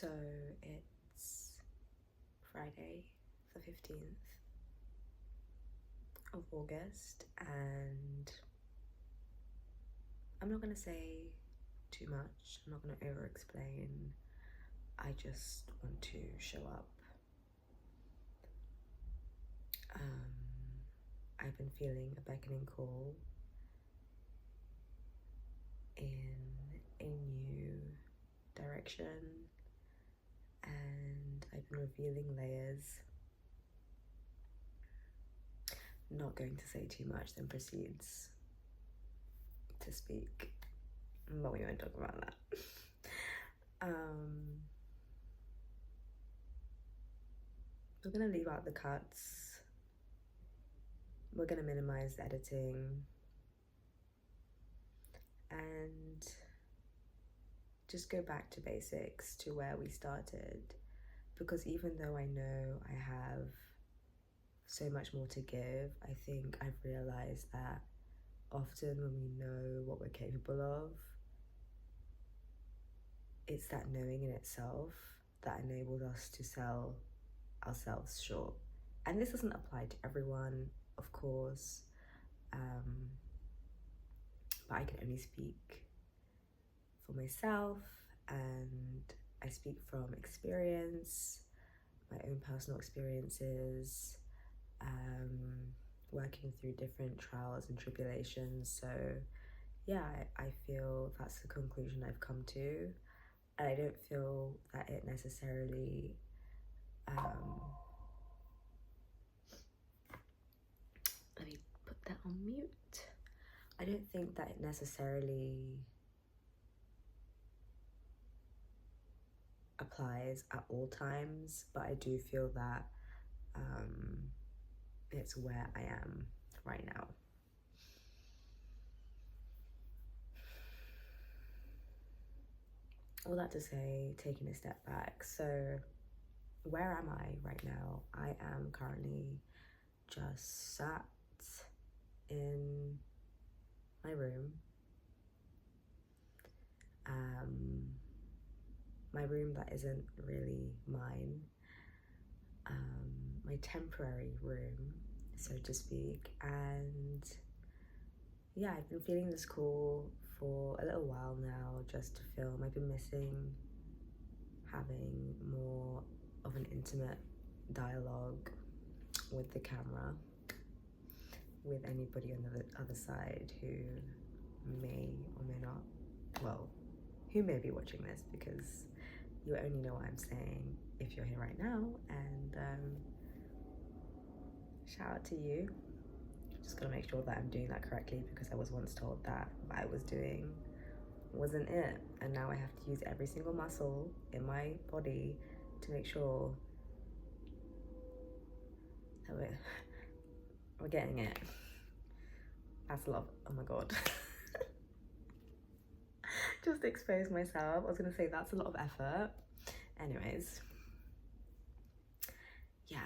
So it's Friday, the 15th of August, and I'm not going to say too much. I'm not going to over explain. I just want to show up. I've been feeling a beckoning call in a new direction, and I've been revealing layers. Not going to say too much, then proceeds to speak, but we won't talk about that. We're gonna leave out the cuts. We're gonna minimize the editing and just go back to basics, to where we started, because even though I know I have so much more to give, I think I've realized that often when we know what we're capable of, it's that knowing in itself that enables us to sell ourselves short. And this doesn't apply to everyone, of course, but I can only speak for myself, and I speak from experience, my own personal experiences, working through different trials and tribulations. So yeah, I feel that's the conclusion I've come to, and I don't feel that it necessarily let me put that on mute. I don't think that it necessarily applies at all times, but I do feel that it's where I am right now. All that to say, taking a step back, so where am I right now? I am currently just sat in my room. My room that isn't really mine. My temporary room, so to speak. And yeah, I've been feeling this call for a little while now, just to film. I've been missing having more of an intimate dialogue with the camera, with anybody on the other side who may or may not, well, who may be watching this, because you only know what I'm saying if you're here right now. And shout out to you. Just gotta make sure that I'm doing that correctly, because I was once told that what I was doing wasn't it, and now I have to use every single muscle in my body to make sure that we're getting it. That's a lot. Oh my god. Just expose myself. I was gonna say that's a lot of effort. Anyways, yeah.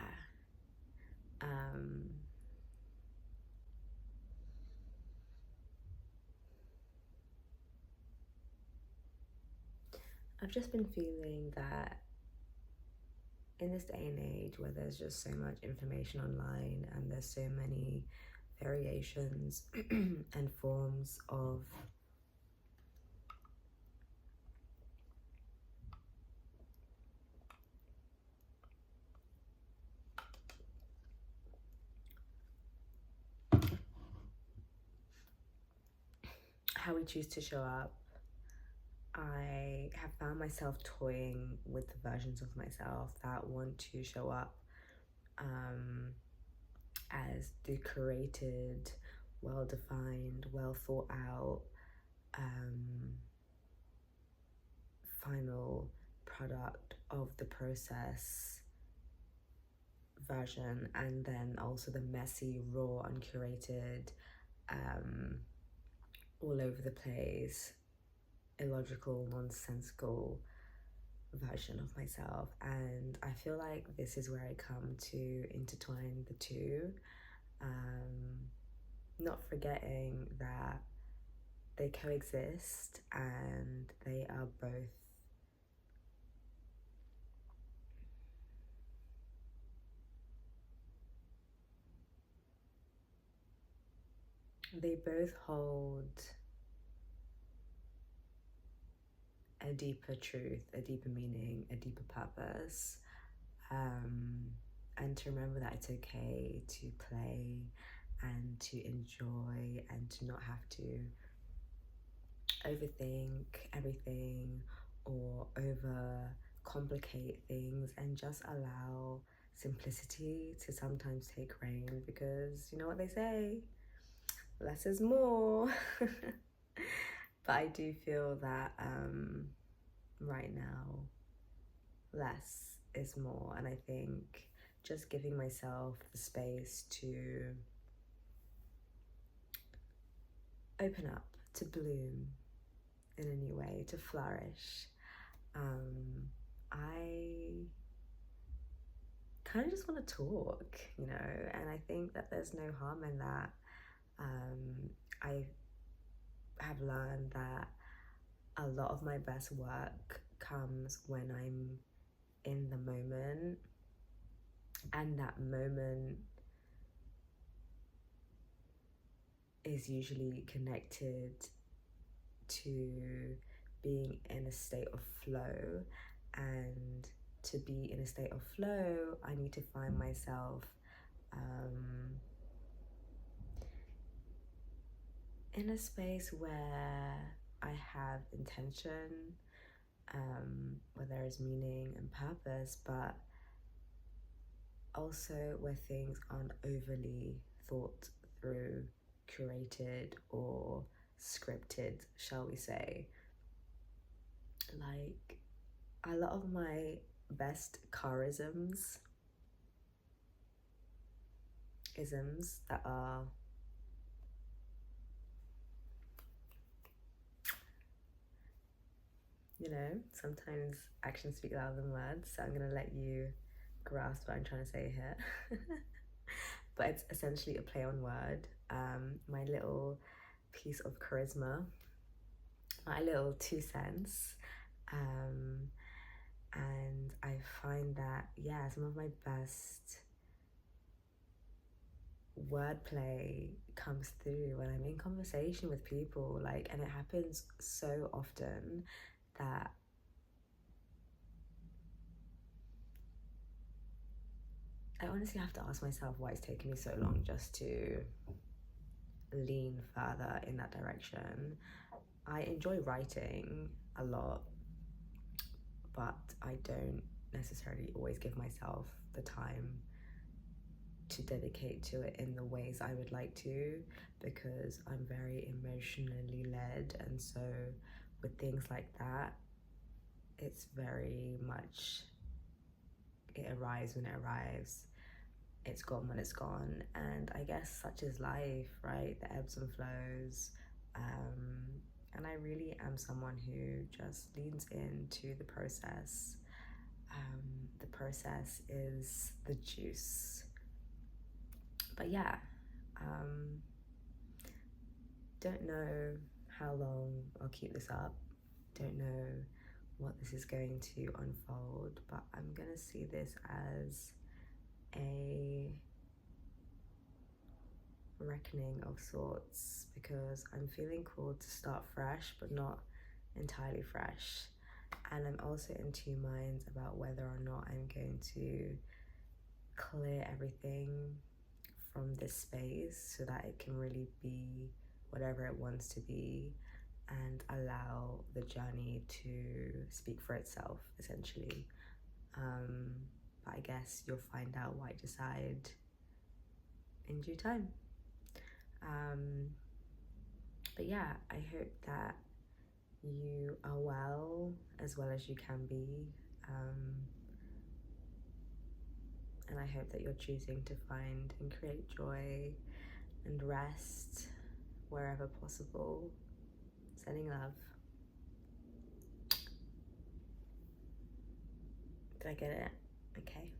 I've just been feeling that in this day and age where there's just so much information online, and there's so many variations and forms of how we choose to show up, I have found myself toying with the versions of myself that want to show up as the curated, well-defined, well-thought-out final product of the process version, and then also the messy, raw, uncurated, all over the place, illogical, nonsensical version of myself. And I feel like this is where I come to intertwine the two, not forgetting that they coexist and they are both they both hold a deeper truth, a deeper meaning, a deeper purpose. And to remember that it's okay to play and to enjoy and to not have to overthink everything or over complicate things, and just allow simplicity to sometimes take reign, because you know what they say, less is more. But I do feel that right now less is more, and I think just giving myself the space to open up, to bloom in a new way, to flourish. I kind of just want to talk, you know, and I think that there's no harm in that. I have learned that a lot of my best work comes when I'm in the moment, and that moment is usually connected to being in a state of flow. And to be in a state of flow, I need to find myself in a space where I have intention, where there is meaning and purpose, but also where things aren't overly thought through, curated, or scripted, shall we say. Like, a lot of my best charisms, isms that are sometimes actions speak louder than words, so I'm gonna let you grasp what I'm trying to say here. But it's essentially a play on word. My little piece of charisma, my little 2 cents. And I find that, yeah, some of my best wordplay comes through when I'm in conversation with people, like, and it happens so often that I honestly have to ask myself why it's taken me so long just to lean further in that direction. I enjoy writing a lot, but I don't necessarily always give myself the time to dedicate to it in the ways I would like to, because I'm very emotionally led, and so with things like that, it's very much, it arrives when it arrives, it's gone when it's gone. And I guess such is life, right? The ebbs and flows. And I really am someone who just leans into the process. The process is the juice. But yeah, don't know how long I'll keep this up. Don't know what this is going to unfold, but I'm gonna see this as a reckoning of sorts, because I'm feeling called to start fresh, but not entirely fresh. And I'm also in two minds about whether or not I'm going to clear everything from this space so that it can really be whatever it wants to be, and allow the journey to speak for itself, essentially. But I guess you'll find out what I decide in due time. But yeah, I hope that you are well as you can be. And I hope that you're choosing to find and create joy and rest wherever possible. Sending love. Did I get it? Okay.